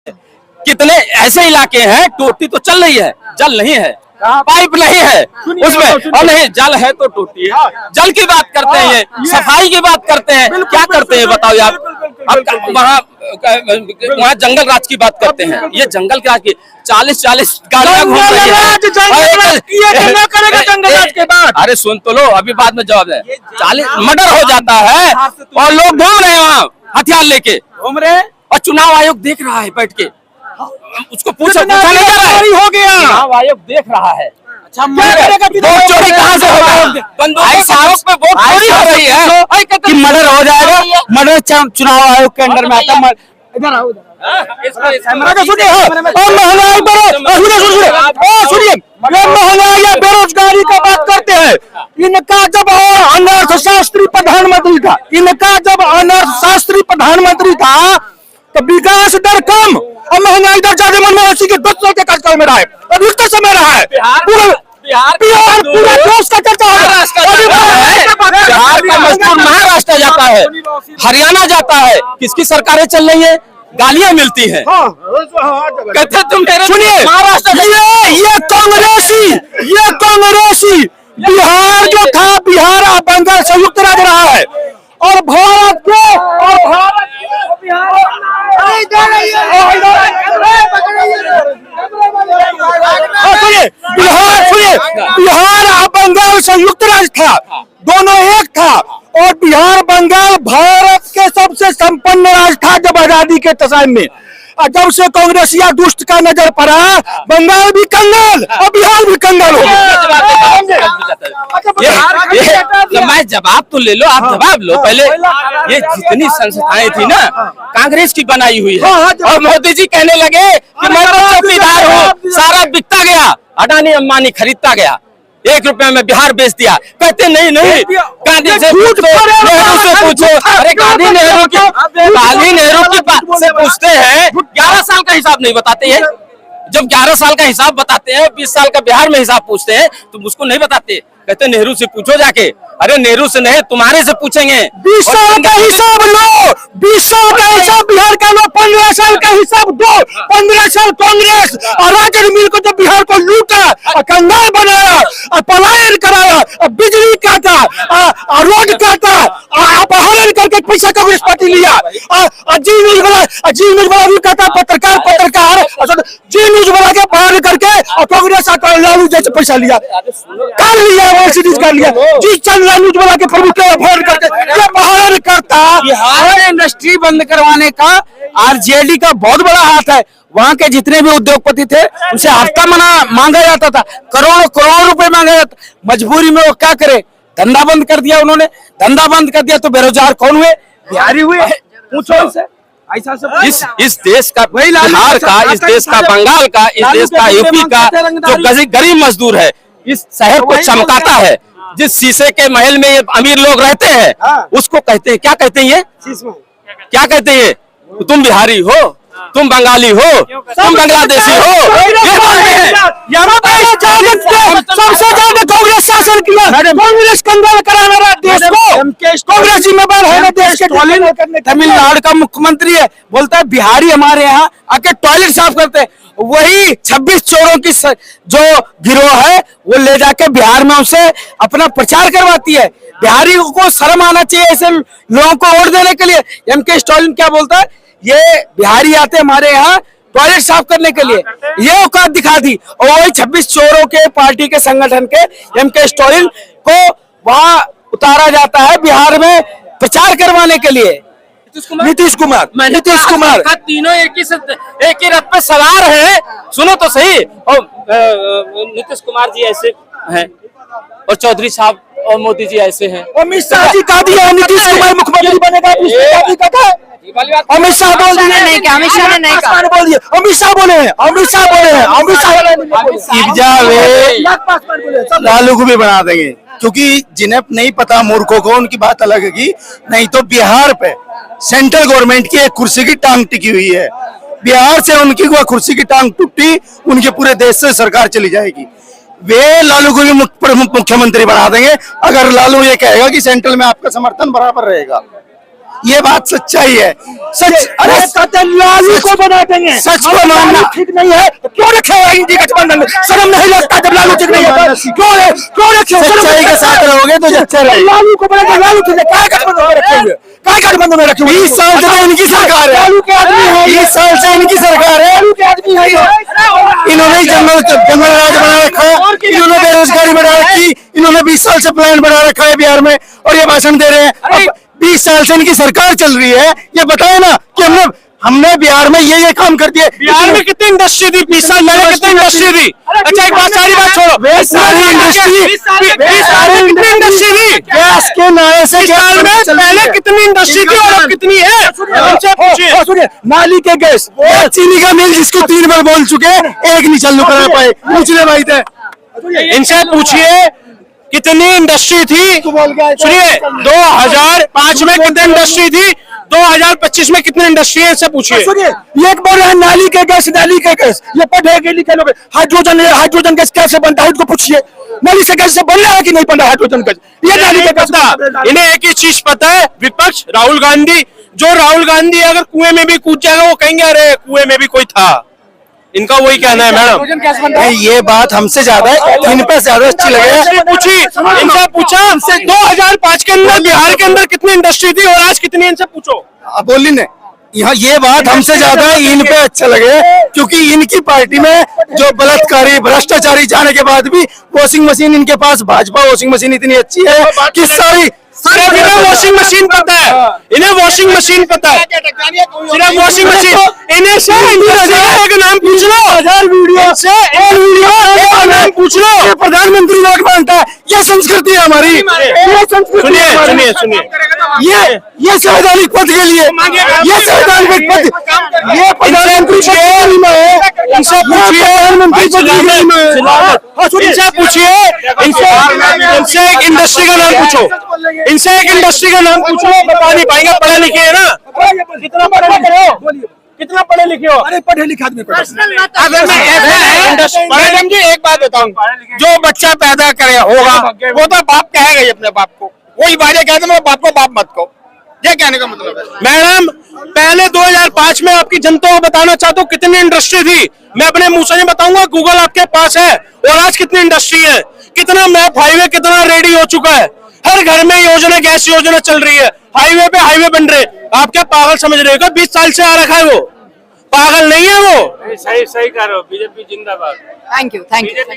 कितने ऐसे इलाके हैं टोटी तो चल रही है, जल नहीं है, पाइप नहीं है उसमें, और नहीं जल है तो टोटी है। जल की बात करते हैं, सफाई की बात करते हैं, क्या करते हैं बताओ यार। वहाँ जंगल राज की बात करते हैं, ये जंगल राज की 40-40 गाड़ियां घूम रही है। अरे सुन तो लो, अभी बाद में जवाब है। 40 मर्डर हो जाता है और लोग घूम रहे हैं वहाँ हथियार लेके घूम रहे हैं, और चुनाव आयोग देख रहा है बैठ के। उसको पूछा नहीं जा रहा है, हो गया चुनाव आयोग देख रहा है। अच्छा वोट चोरी कहाँ से होगा? बंदूक पे वोट चोरी हो रही है कि मर्डर हो जाएगा। मर्डर चुनाव आयोग के अंडर में आता है। इधर आओ, सुनिए, महंगाई या बेरोजगारी का बात करते हैं। इनका जब अर्थशास्त्री प्रधानमंत्री था, तो विकास दर कम और महंगाई दर ज्यादा। मनमोहन सिंह के 10 साल के कार्यकाल में रहा है, और उतना समय रहा है। बिहार पूरा देश का चर्चा हो रहा है। बिहार का मजदूर महाराष्ट्र जाता है, हरियाणा जाता है, किसकी सरकारें चल रही है? गालियां मिलती हैं। कहते तुम मेरे सुनिए, महाराष्ट्र ये कांग्रेसी बिहार जो था, बिहार और बंगाल संयुक्त राज्य रहा है, और भारत बिहार और बंगाल संयुक्त राज्य था, दोनों एक था। और बिहार बंगाल भारत के सबसे संपन्न राज्य था जब आजादी के टाइम में। और जब से कांग्रेसिया दुष्ट का नजर पड़ा, बंगाल भी कंगाल और बिहार भी कंगाल हो गया। मैं जवाब तो ले लो, आप जवाब लो पहले। ये जितनी संस्थाएं थी ना, कांग्रेस की बनाई हुई है, और मोदी जी कहने लगे कि मैं तो चौकीदार हूँ, सारा बिकता गया, अडानी अंबानी खरीदता गया, 1 रुपया में बिहार बेच दिया। कहते नहीं गांधी से पूछो, नेहरू से पूछो। अरे गांधी नेहरू की बात से पूछते हैं, 11 साल का हिसाब नहीं बताते हैं। जब 11 साल का हिसाब बताते हैं, 20 साल का बिहार में हिसाब पूछते हैं, तो उसको नहीं बताते। कहते नेहरू से पूछो जाके। अरे नेहरू से नहीं, तुम्हारे से पूछेंगे। 20 साल का हिसाब लो, 20 साल का हिसाब बिहार का लो, 15 साल का हिसाब दो। 15 साल कांग्रेस और राजन मिल को जब बिहार को लूटा और कंगाल बनाया और पलायन कराया और बिजली काटा और रोड काटा और अपहरण करके पैसा कांग्रेस पार्टी लिया। और जी न्यूज वाला भी कहता पत्रकार जी न्यूज वाला के अपहरण करके और कांग्रेस आकर लालू जैसे पैसा लिया, कर लिया, कर लिया। जी चंद्रा न्यूज वाला के प्रमुख अपहरण करता। बिहार में इंडस्ट्री बंद करवाने का आरजेडी का बहुत बड़ा हाथ है। वहाँ के जितने भी उद्योगपति थे, उनसे हफ्ता मांगा जाता था, करोड़ों रुपए मांगा जाता। मजबूरी में वो क्या करे, धंधा बंद कर दिया उन्होंने। धंधा बंद कर दिया तो बेरोजगार कौन हुए? बिहारी हुए। पूछो इनसे। इस देश का बिहार का, इस देश का बंगाल का, इस देश का यूपी का जो गरीब मजदूर है, इस शहर को चमकाता है। जिस शीशे के महल में ये अमीर लोग रहते हैं, उसको कहते हैं, क्या कहते हैं? ये क्या कहते हैं? तुम बिहारी हो, तुम बंगाली हो, तुम बांग्लादेशी हो, ये बोलते हैं। सबसे ज्यादा कांग्रेस शासन किया, कांग्रेस कंगाल कराना रहा देश को। कांग्रेस जिम्मेदार है देश के। तमिलनाडु का मुख्यमंत्री है, बोलता है बिहारी हमारे यहाँ आके टॉयलेट साफ करते हैं। वही 26 चोरों की जो गिरोह है, वो ले जाके बिहार में उसे अपना प्रचार करवाती है। बिहारी को शर्म आना चाहिए ऐसे लोगों को वोट देने के लिए। एमके स्टालिन क्या बोलता है? ये बिहारी आते हमारे यहाँ टॉयलेट साफ करने के लिए, ये औकात दिखा दी। और वही 26 चोरों के पार्टी के संगठन के एमके स्टालिन को वहां उतारा जाता है बिहार में प्रचार करवाने के लिए। नीतीश कुमार तीनों एक ही रथ पे सवार हैं। सुनो तो सही। और नीतीश कुमार जी ऐसे हैं, और चौधरी साहब और मोदी जी ऐसे हैं। अमित शाह जी का दिया, नीतीश कुमार मुख्यमंत्री बनेगा। अमित शाह बोल दिए नहीं, क्या अमित शाह ने नहीं कहा, बोल दिए। अमित शाह बोले हैं, लालू को भी बना देंगे, क्योंकि जिन्हें नहीं पता मूर्खों को, उनकी बात अलग है। नहीं तो बिहार पे सेंट्रल गवर्नमेंट की एक कुर्सी की टांग टिकी हुई है। बिहार से उनकी वह कुर्सी की टांग टूटी, उनके पूरे देश से सरकार चली जाएगी। वे लालू को भी मुख्यमंत्री बना देंगे अगर लालू ये कहेगा कि सेंट्रल में आपका समर्थन बराबर रहेगा। ये बात सच्चाई है। सच अरे कहते लालू को बना देंगे, सच को मानना ठीक नहीं है तो क्यों रखे हो इंडी गठबंधन में? शर्म नहीं लगता जब लालू ठीक नहीं है? क्यों रखे हो? सच्चाई के साथ रहोगे तो अच्छा रहेगा। लालू को बना लालू ठीक है, क्या गठबंधन में रखे हुए? क्या गठबंधन में रखे हुए? 20 साल से इनकी सरकार है, लालू के आदमी है, 20 साल से इनकी सरकार है। लालू के आदमी है। इन्होंने जंगल राज बना रखा, इन्होंने बेरोजगारी बढ़ा रखी, इन्होंने 20 साल से प्लान बना रखा है बिहार में और ये भाषण दे रहे हैं। 20 साल से इनकी सरकार चल रही है, ये बताए ना कि हमने बिहार में ये काम कर दिए। बिहार में कितनी इंडस्ट्री थी 20 साल पहले? कितनी इंडस्ट्री थी? अच्छा एक बात, सारी बात छोड़ो, सारी इंडस्ट्री कितनी इंडस्ट्री थी? गैस के नारे से साल में पहले कितनी इंडस्ट्री थी और अब कितनी है? हमसे पूछिए। सुनिए, नाली के गैस, चीनी का मिल जिसको 3 बार बोल चुके, एक नहीं चालू करा पाए। पूछ ले भाई थे, इनसे पूछिए कितनी इंडस्ट्री थी। सुनिए 2005 में कितनी इंडस्ट्री थी, 2025 में कितनी इंडस्ट्री है, इससे पूछिए। सुनिए, ये एक बोल रहे हैं नाली के गैस, ये पढ़े लिखे लोग। हाइड्रोजन गैस कैसे बनता है उसको पूछिए। नाली से गैस से बन रहा है कि नहीं बन रहा हाइड्रोजन गैस? ये नाली के गैस पता, इन्हें एक ही चीज पता है, विपक्ष राहुल गांधी, जो राहुल गांधी अगर कुएं में भी कूद जाएगा वो कहेंगे अरे कुएं में भी कोई था। इनका वही कहना है मैडम। ये बात हमसे ज्यादा इन पे ज्यादा अच्छी लगे। पूछी, इनसे पूछा 2005 के अंदर बिहार के अंदर कितनी इंडस्ट्री थी और आज कितनी, इनसे पूछो। बोली ने यहाँ ये बात हमसे ज्यादा इन पे अच्छा लगे, क्योंकि इनकी पार्टी में जो बलात्कारी भ्रष्टाचारी जाने के बाद भी वॉशिंग मशीन इनके पास, भाजपा वॉशिंग मशीन इतनी अच्छी है कि सारी सिर्फ इन्हें वॉशिंग मशीन पता है, इन्हें वॉशिंग मशीन पता है, सिर्फ वॉशिंग मशीन। इन्हें से एक नाम पूछ लो, 1000 वीडियो से एक नाम पूछ लो। प्रधानमंत्री वोट मांगता है, ये संस्कृति है हमारी। ये संस्कृति सुनिए है हमारी। सुनिए सुनिए, ये संवैधानिक पद के लिए, ये संवैधानिक पद, ये प्रधानमंत्री इनसे पूछिए, इनसे पूछिए, इनसे एक इंडस्ट्री का नाम पूछो, इनसे एक इंडस्ट्री का नाम पूछो, बता नहीं पाएंगे। पढ़े लिखे है ना? कितना पढ़े लिखे हो? कितना पढ़े लिखे हो? अरे पढ़े लिखे आदमी को अगर मैं मैडम जी एक बात बताऊं, जो बच्चा पैदा करे होगा वो तो बाप कहेगा ही अपने बाप को, वही बाजे कहते मैं बाप को बाप मत कहो, ये कहने का मतलब है। मैडम पहले 2005 में आपकी जनता को बताना चाहता हूँ कितनी इंडस्ट्री थी, मैं अपने मुंह से नहीं बताऊंगा, गूगल आपके पास है। और आज कितनी इंडस्ट्री है, कितना मैप हाईवे कितना रेडी हो चुका है, हर घर में योजना, गैस योजना चल रही है, हाईवे पे हाईवे बन रहे। आप क्या पागल समझ रहे हो? 20 साल से आ रखा है, वो पागल नहीं है वो। सही कह रहे हो, बीजेपी जिंदाबाद। Thank you.